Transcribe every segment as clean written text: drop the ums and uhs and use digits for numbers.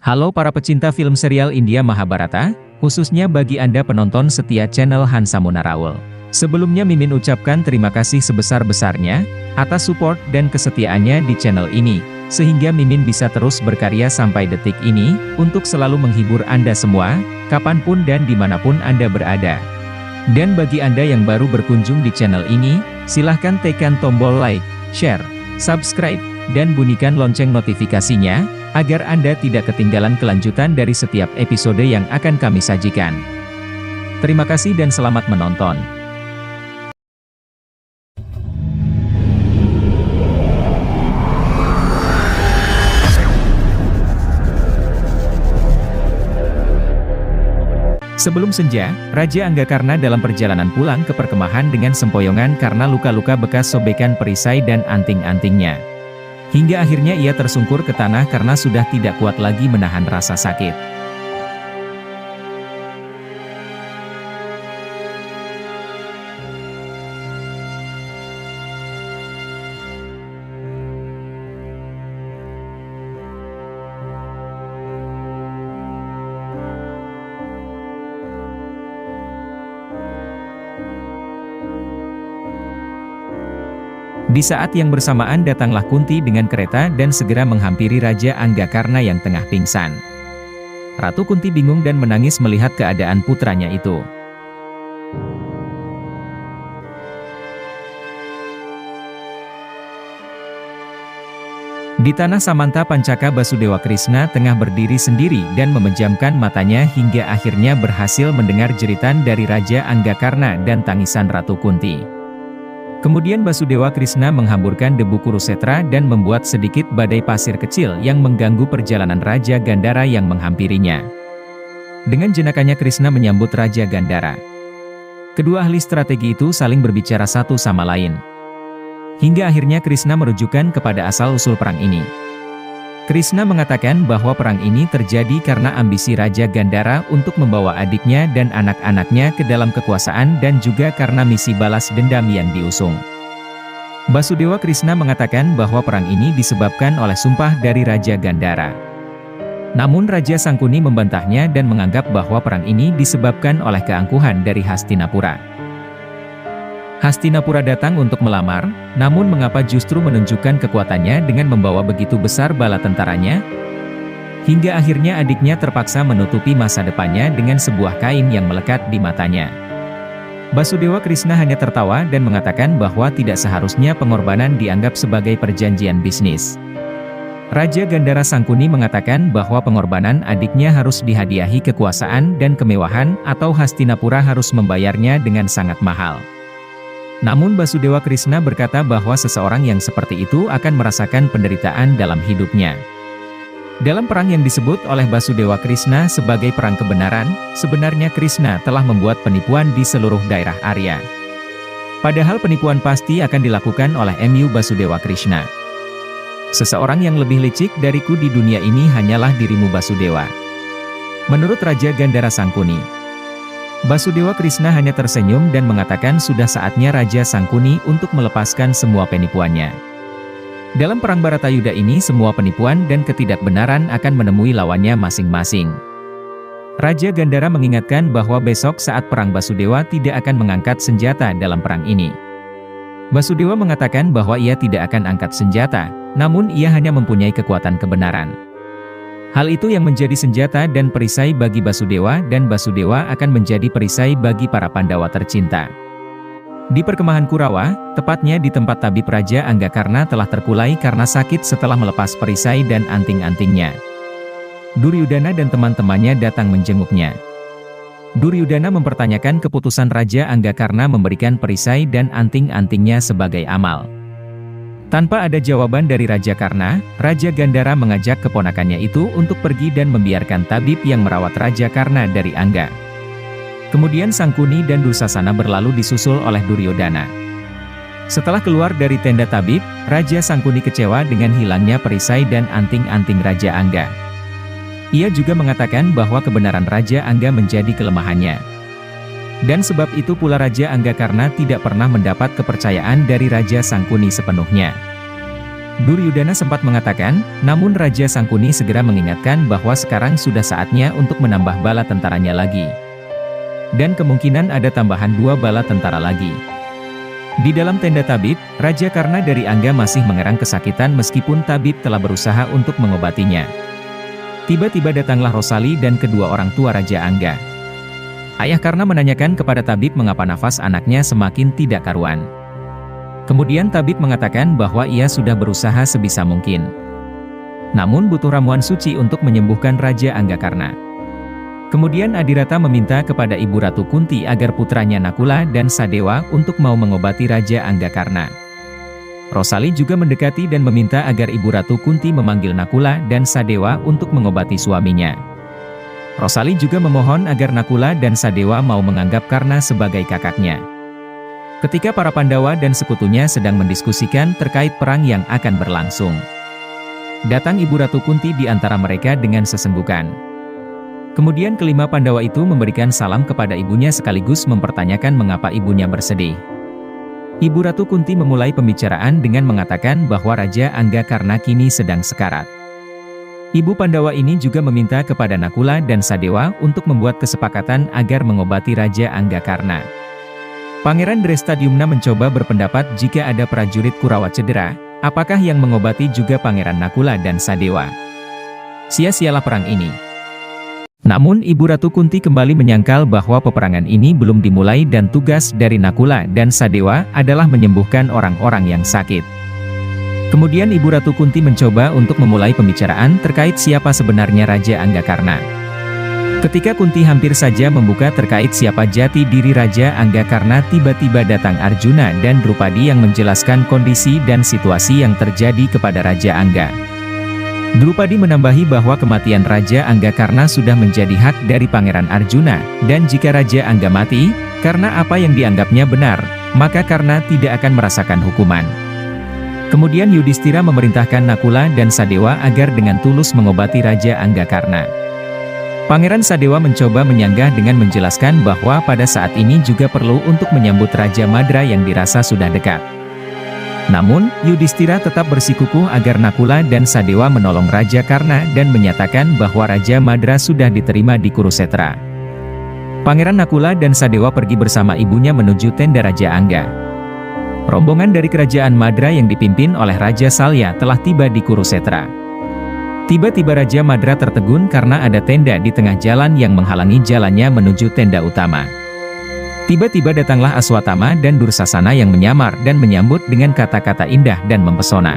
Halo para pecinta film serial India Mahabharata, khususnya bagi Anda penonton setia channel Hansa Munaraul. Sebelumnya Mimin ucapkan terima kasih sebesar-besarnya, atas support dan kesetiaannya di channel ini, sehingga Mimin bisa terus berkarya sampai detik ini, untuk selalu menghibur Anda semua, kapanpun dan dimanapun Anda berada. Dan bagi Anda yang baru berkunjung di channel ini, silahkan tekan tombol like, share, subscribe, dan bunyikan lonceng notifikasinya, agar Anda tidak ketinggalan kelanjutan dari setiap episode yang akan kami sajikan. Terima kasih dan selamat menonton. Sebelum senja, Raja Anggakarna dalam perjalanan pulang ke perkemahan dengan sempoyongan karena luka-luka bekas sobekan perisai dan anting-antingnya. Hingga akhirnya ia tersungkur ke tanah karena sudah tidak kuat lagi menahan rasa sakit. Di saat yang bersamaan datanglah Kunti dengan kereta dan segera menghampiri Raja Anggakarna yang tengah pingsan. Ratu Kunti bingung dan menangis melihat keadaan putranya itu. Di tanah Samanta Pancaka Basudewa Krishna tengah berdiri sendiri dan memejamkan matanya hingga akhirnya berhasil mendengar jeritan dari Raja Anggakarna dan tangisan Ratu Kunti. Kemudian Basudewa Krishna menghamburkan debu Kurusetra dan membuat sedikit badai pasir kecil yang mengganggu perjalanan Raja Gandhara yang menghampirinya. Dengan jenakannya Krishna menyambut Raja Gandhara. Kedua ahli strategi itu saling berbicara satu sama lain. Hingga akhirnya Krishna merujukan kepada asal-usul perang ini. Krishna mengatakan bahwa perang ini terjadi karena ambisi Raja Gandhara untuk membawa adiknya dan anak-anaknya ke dalam kekuasaan dan juga karena misi balas dendam yang diusung. Basudewa Krishna mengatakan bahwa perang ini disebabkan oleh sumpah dari Raja Gandhara. Namun Raja Sangkuni membantahnya dan menganggap bahwa perang ini disebabkan oleh keangkuhan dari Hastinapura. Hastinapura datang untuk melamar, namun mengapa justru menunjukkan kekuatannya dengan membawa begitu besar bala tentaranya? Hingga akhirnya adiknya terpaksa menutupi masa depannya dengan sebuah kain yang melekat di matanya. Basudewa Krishna hanya tertawa dan mengatakan bahwa tidak seharusnya pengorbanan dianggap sebagai perjanjian bisnis. Raja Gandhara Sangkuni mengatakan bahwa pengorbanan adiknya harus dihadiahi kekuasaan dan kemewahan atau Hastinapura harus membayarnya dengan sangat mahal. Namun Basudewa Krishna berkata bahwa seseorang yang seperti itu akan merasakan penderitaan dalam hidupnya. Dalam perang yang disebut oleh Basudewa Krishna sebagai perang kebenaran, sebenarnya Krishna telah membuat penipuan di seluruh daerah Arya. Padahal penipuan pasti akan dilakukan oleh MU Basudewa Krishna. Seseorang yang lebih licik dariku di dunia ini hanyalah dirimu Basudewa. Menurut Raja Gandhara Sangkuni. Basudewa Krishna hanya tersenyum dan mengatakan sudah saatnya Raja Sangkuni untuk melepaskan semua penipuannya. Dalam perang Baratayuda ini semua penipuan dan ketidakbenaran akan menemui lawannya masing-masing. Raja Gandhara mengingatkan bahwa besok saat perang Basudewa tidak akan mengangkat senjata dalam perang ini. Basudewa mengatakan bahwa ia tidak akan angkat senjata, namun ia hanya mempunyai kekuatan kebenaran. Hal itu yang menjadi senjata dan perisai bagi Basudewa dan Basudewa akan menjadi perisai bagi para Pandawa tercinta. Di perkemahan Kurawa, tepatnya di tempat tabib Raja Anggakarna telah terkulai karena sakit setelah melepas perisai dan anting-antingnya. Duryudana dan teman-temannya datang menjenguknya. Duryudana mempertanyakan keputusan Raja Anggakarna memberikan perisai dan anting-antingnya sebagai amal. Tanpa ada jawaban dari Raja Karna, Raja Gandhara mengajak keponakannya itu untuk pergi dan membiarkan tabib yang merawat Raja Karna dari Angga. Kemudian Sangkuni dan Dursasana berlalu disusul oleh Duryodhana. Setelah keluar dari tenda tabib, Raja Sangkuni kecewa dengan hilangnya perisai dan anting-anting Raja Angga. Ia juga mengatakan bahwa kebenaran Raja Angga menjadi kelemahannya. Dan sebab itu pula Raja Anggakarna tidak pernah mendapat kepercayaan dari Raja Sangkuni sepenuhnya. Duryudana sempat mengatakan, namun Raja Sangkuni segera mengingatkan bahwa sekarang sudah saatnya untuk menambah bala tentaranya lagi. Dan kemungkinan ada tambahan 2 bala tentara lagi. Di dalam tenda tabib, Raja Karna dari Angga masih mengerang kesakitan meskipun tabib telah berusaha untuk mengobatinya. Tiba-tiba datanglah Rosali dan kedua orang tua Raja Angga. Ayah Karna menanyakan kepada tabib mengapa nafas anaknya semakin tidak karuan. Kemudian tabib mengatakan bahwa ia sudah berusaha sebisa mungkin. Namun butuh ramuan suci untuk menyembuhkan Raja Angga Karna. Kemudian Adirata meminta kepada Ibu Ratu Kunti agar putranya Nakula dan Sadewa untuk mau mengobati Raja Angga Karna. Rosali juga mendekati dan meminta agar Ibu Ratu Kunti memanggil Nakula dan Sadewa untuk mengobati suaminya. Rosali juga memohon agar Nakula dan Sadewa mau menganggap Karna sebagai kakaknya. Ketika para Pandawa dan sekutunya sedang mendiskusikan terkait perang yang akan berlangsung, datang Ibu Ratu Kunti di antara mereka dengan sesenggukan. Kemudian kelima Pandawa itu memberikan salam kepada ibunya sekaligus mempertanyakan mengapa ibunya bersedih. Ibu Ratu Kunti memulai pembicaraan dengan mengatakan bahwa Raja Angga Karna kini sedang sekarat. Ibu Pandawa ini juga meminta kepada Nakula dan Sadewa untuk membuat kesepakatan agar mengobati Raja Angga Karna. Pangeran Drestadiumna mencoba berpendapat jika ada prajurit Kurawa cedera, apakah yang mengobati juga Pangeran Nakula dan Sadewa? Sia-sialah perang ini. Namun Ibu Ratu Kunti kembali menyangkal bahwa peperangan ini belum dimulai dan tugas dari Nakula dan Sadewa adalah menyembuhkan orang-orang yang sakit. Kemudian Ibu Ratu Kunti mencoba untuk memulai pembicaraan terkait siapa sebenarnya Raja Angga Karna. Ketika Kunti hampir saja membuka terkait siapa jati diri Raja Angga Karna, tiba-tiba datang Arjuna dan Drupadi yang menjelaskan kondisi dan situasi yang terjadi kepada Raja Angga. Drupadi menambahi bahwa kematian Raja Angga Karna sudah menjadi hak dari Pangeran Arjuna, dan jika Raja Angga mati, karena apa yang dianggapnya benar, maka Karna tidak akan merasakan hukuman. Kemudian Yudhistira memerintahkan Nakula dan Sadewa agar dengan tulus mengobati Raja Angga Karna. Pangeran Sadewa mencoba menyanggah dengan menjelaskan bahwa pada saat ini juga perlu untuk menyambut Raja Madra yang dirasa sudah dekat. Namun, Yudhistira tetap bersikukuh agar Nakula dan Sadewa menolong Raja Karna dan menyatakan bahwa Raja Madra sudah diterima di Kurusetra. Pangeran Nakula dan Sadewa pergi bersama ibunya menuju tenda Raja Angga. Rombongan dari kerajaan Madra yang dipimpin oleh Raja Salya telah tiba di Kurusetra. Tiba-tiba Raja Madra tertegun karena ada tenda di tengah jalan yang menghalangi jalannya menuju tenda utama. Tiba-tiba datanglah Aswatama dan Dursasana yang menyamar dan menyambut dengan kata-kata indah dan mempesona.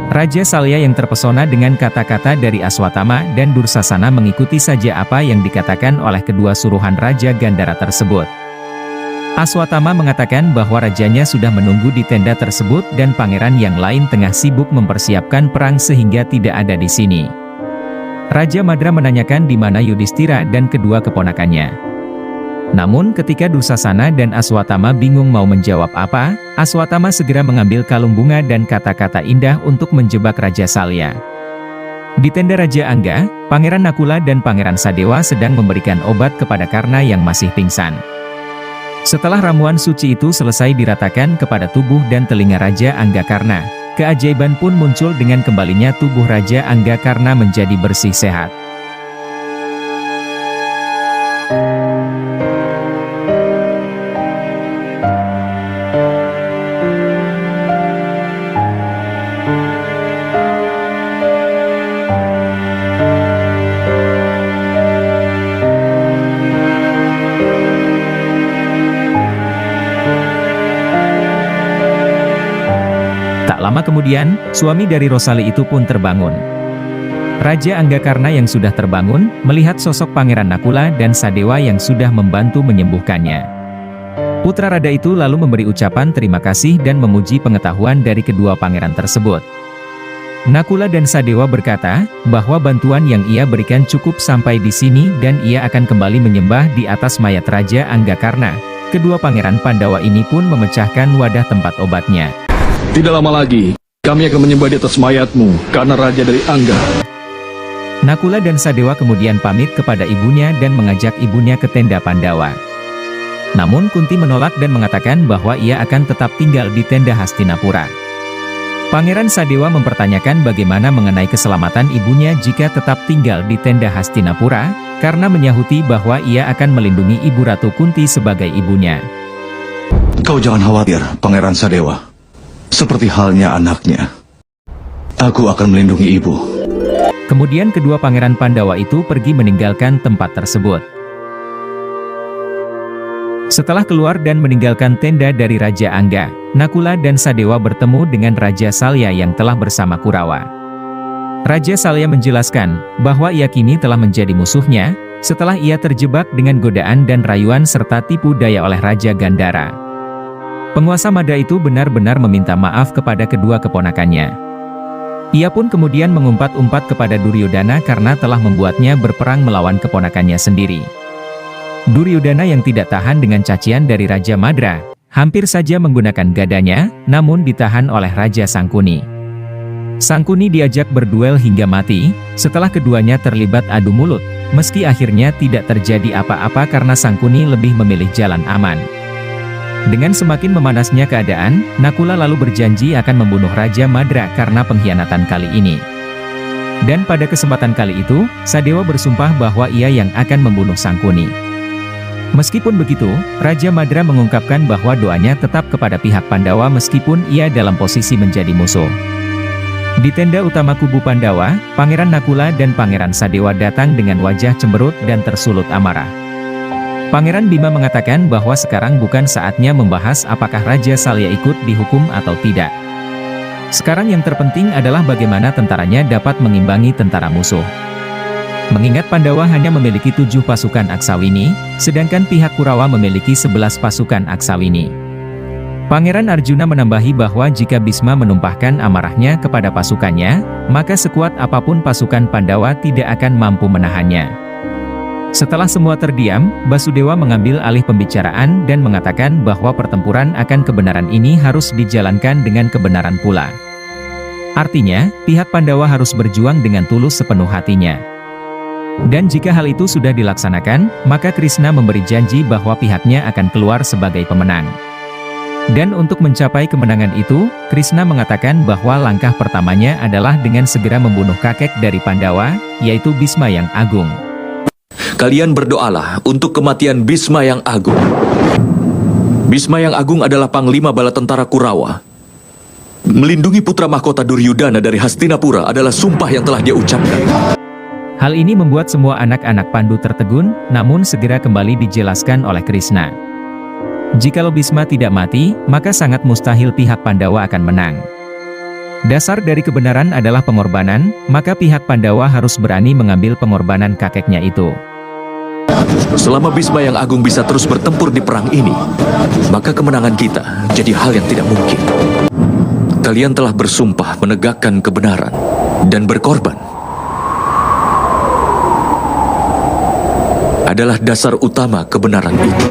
Raja Salya yang terpesona dengan kata-kata dari Aswatama dan Dursasana mengikuti saja apa yang dikatakan oleh kedua suruhan Raja Gandhara tersebut. Aswatama mengatakan bahwa rajanya sudah menunggu di tenda tersebut dan pangeran yang lain tengah sibuk mempersiapkan perang sehingga tidak ada di sini. Raja Madra menanyakan di mana Yudhistira dan kedua keponakannya. Namun ketika Dursasana dan Aswatama bingung mau menjawab apa, Aswatama segera mengambil kalung bunga dan kata-kata indah untuk menjebak Raja Salya. Di tenda Raja Angga, Pangeran Nakula dan Pangeran Sadewa sedang memberikan obat kepada Karna yang masih pingsan. Setelah ramuan suci itu selesai diratakan kepada tubuh dan telinga Raja Angga Karna, keajaiban pun muncul dengan kembalinya tubuh Raja Angga Karna menjadi bersih sehat. Lama kemudian, suami dari Rosali itu pun terbangun. Raja Angga Karna yang sudah terbangun, melihat sosok Pangeran Nakula dan Sadewa yang sudah membantu menyembuhkannya. Putra Rada itu lalu memberi ucapan terima kasih dan memuji pengetahuan dari kedua pangeran tersebut. Nakula dan Sadewa berkata, bahwa bantuan yang ia berikan cukup sampai di sini dan ia akan kembali menyembah di atas mayat Raja Angga Karna. Kedua pangeran Pandawa ini pun memecahkan wadah tempat obatnya. Tidak lama lagi, kami akan menyembah di atas mayatmu, karena Raja dari Angga. Nakula dan Sadewa kemudian pamit kepada ibunya dan mengajak ibunya ke tenda Pandawa. Namun Kunti menolak dan mengatakan bahwa ia akan tetap tinggal di tenda Hastinapura. Pangeran Sadewa mempertanyakan bagaimana mengenai keselamatan ibunya jika tetap tinggal di tenda Hastinapura, karena menyahuti bahwa ia akan melindungi Ibu Ratu Kunti sebagai ibunya. Kau jangan khawatir, Pangeran Sadewa. Seperti halnya anaknya. Aku akan melindungi ibu. Kemudian kedua pangeran Pandawa itu pergi meninggalkan tempat tersebut. Setelah keluar dan meninggalkan tenda dari Raja Angga, Nakula dan Sadewa bertemu dengan Raja Salya yang telah bersama Kurawa. Raja Salya menjelaskan bahwa ia kini telah menjadi musuhnya, setelah ia terjebak dengan godaan dan rayuan serta tipu daya oleh Raja Gandhara. Penguasa Mada itu benar-benar meminta maaf kepada kedua keponakannya. Ia pun kemudian mengumpat-umpat kepada Duryodhana karena telah membuatnya berperang melawan keponakannya sendiri. Duryodhana yang tidak tahan dengan cacian dari Raja Madra, hampir saja menggunakan gadanya, namun ditahan oleh Raja Sangkuni. Sangkuni diajak berduel hingga mati, setelah keduanya terlibat adu mulut, meski akhirnya tidak terjadi apa-apa karena Sangkuni lebih memilih jalan aman. Dengan semakin memanasnya keadaan, Nakula lalu berjanji akan membunuh Raja Madra karena pengkhianatan kali ini. Dan pada kesempatan kali itu, Sadewa bersumpah bahwa ia yang akan membunuh Sangkuni. Meskipun begitu, Raja Madra mengungkapkan bahwa doanya tetap kepada pihak Pandawa meskipun ia dalam posisi menjadi musuh. Di tenda utama kubu Pandawa, Pangeran Nakula dan Pangeran Sadewa datang dengan wajah cemberut dan tersulut amarah. Pangeran Bima mengatakan bahwa sekarang bukan saatnya membahas apakah Raja Salya ikut dihukum atau tidak. Sekarang yang terpenting adalah bagaimana tentaranya dapat mengimbangi tentara musuh. Mengingat Pandawa hanya memiliki 7 pasukan Aksawini, sedangkan pihak Kurawa memiliki 11 pasukan Aksawini. Pangeran Arjuna menambahi bahwa jika Bisma menumpahkan amarahnya kepada pasukannya, maka sekuat apapun pasukan Pandawa tidak akan mampu menahannya. Setelah semua terdiam, Basudewa mengambil alih pembicaraan dan mengatakan bahwa pertempuran akan kebenaran ini harus dijalankan dengan kebenaran pula. Artinya, pihak Pandawa harus berjuang dengan tulus sepenuh hatinya. Dan jika hal itu sudah dilaksanakan, maka Krishna memberi janji bahwa pihaknya akan keluar sebagai pemenang. Dan untuk mencapai kemenangan itu, Krishna mengatakan bahwa langkah pertamanya adalah dengan segera membunuh kakek dari Pandawa, yaitu Bisma yang Agung. Kalian berdoalah untuk kematian Bisma yang Agung. Bisma yang Agung adalah panglima bala tentara Kurawa. Melindungi putra mahkota Duryodhana dari Hastinapura adalah sumpah yang telah dia ucapkan. Hal ini membuat semua anak-anak Pandu tertegun, namun segera kembali dijelaskan oleh Krishna. Jikalau Bisma tidak mati, maka sangat mustahil pihak Pandawa akan menang. Dasar dari kebenaran adalah pengorbanan, maka pihak Pandawa harus berani mengambil pengorbanan kakeknya itu. Selama Bisma yang Agung bisa terus bertempur di perang ini, maka kemenangan kita jadi hal yang tidak mungkin. Kalian telah bersumpah menegakkan kebenaran dan berkorban. Adalah dasar utama kebenaran itu.